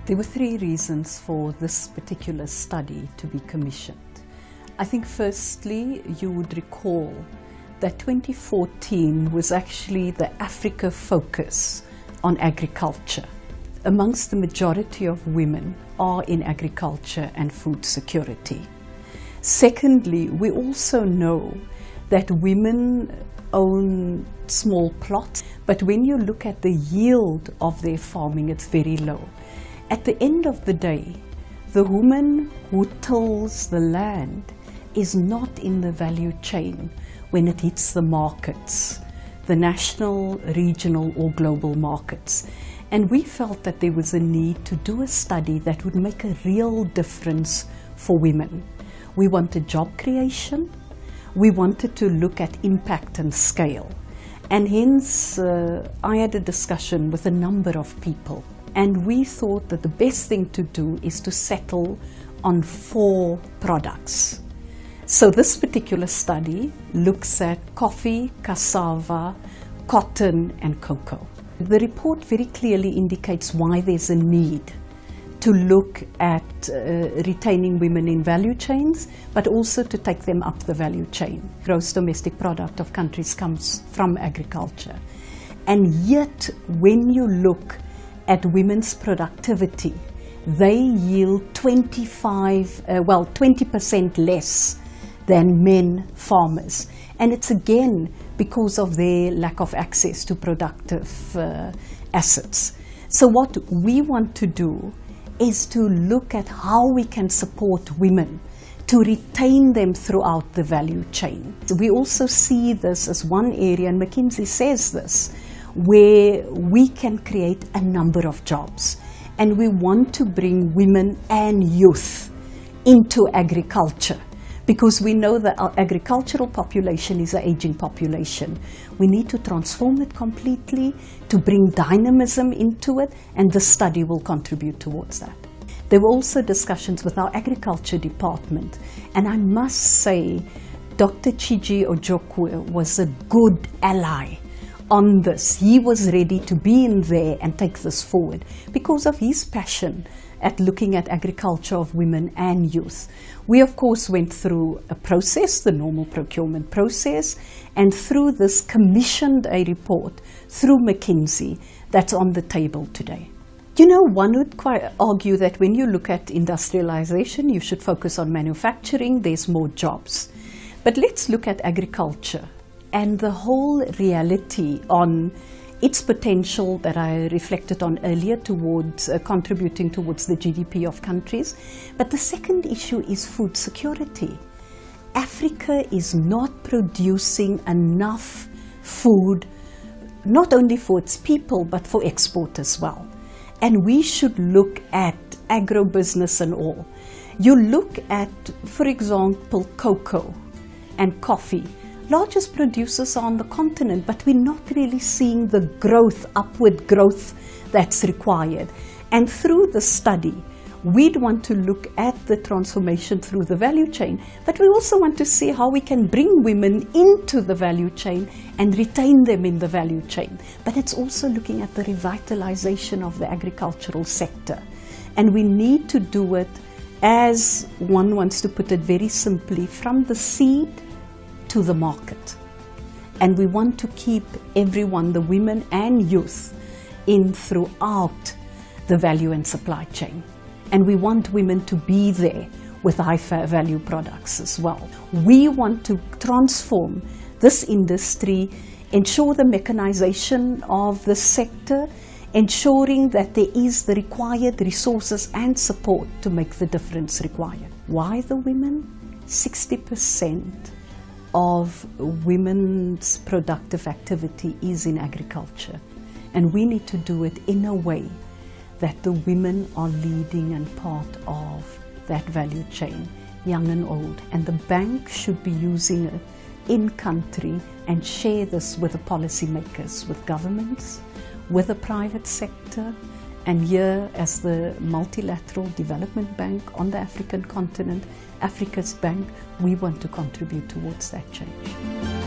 There were three reasons for this particular study to be commissioned. I think firstly, you would recall that 2014 was actually the Africa focus on agriculture. Amongst the majority of women are in agriculture and food security. Secondly, we also know that women own small plots, but when you look at the yield of their farming, it's very low. At the end of the day, the woman who tills the land is not in the value chain when it hits the markets, the national, regional or global markets. And we felt that there was a need to do a study that would make a real difference for women. We wanted job creation, we wanted to look at impact and scale. And hence I had a discussion with a number of people. And we thought that the best thing to do is to settle on 4 products. So this particular study looks at coffee, cassava, cotton and cocoa. The report very clearly indicates why there's a need to look at retaining women in value chains, but also to take them up the value chain. Gross domestic product of countries comes from agriculture. And yet when you look at women's productivity, they yield 20% less than men farmers. And it's again because of their lack of access to productive assets. So what we want to do is to look at how we can support women to retain them throughout the value chain. We also see this as one area, and McKinsey says this, where we can create a number of jobs. And we want to bring women and youth into agriculture because we know that our agricultural population is an aging population. We need to transform it completely, to bring dynamism into it, and this study will contribute towards that. There were also discussions with our agriculture department, and I must say Dr. Chiji Ojokwe was a good ally on this. He was ready to be in there and take this forward because of his passion at looking at agriculture of women and youth. We of course went through a process, the normal procurement process, and through this commissioned a report through McKinsey that's on the table today. You know, one would quite argue that when you look at industrialization, you should focus on manufacturing, there's more jobs. But let's look at agriculture and the whole reality on its potential that I reflected on earlier towards contributing towards the GDP of countries. But the second issue is food security. Africa is not producing enough food, not only for its people, but for export as well. And we should look at agribusiness and all. You look at, for example, cocoa and coffee. Largest producers are on the continent, but we're not really seeing the growth, upward growth that's required. And through the study, we'd want to look at the transformation through the value chain, but we also want to see how we can bring women into the value chain and retain them in the value chain. But it's also looking at the revitalization of the agricultural sector. And we need to do it, as one wants to put it very simply, from the seed to the market. And we want to keep everyone, the women and youth, in throughout the value and supply chain. And we want women to be there with high value products as well. We want to transform this industry, ensure the mechanization of the sector, ensuring that there is the required resources and support to make the difference required. Why the women? 60% of women's productive activity is in agriculture, and we need to do it in a way that the women are leading and part of that value chain, young and old, and the bank should be using it in country and share this with the policymakers, with governments, with the private sector, and here as the multilateral development bank on the African continent, Africa's bank, we want to contribute towards that change.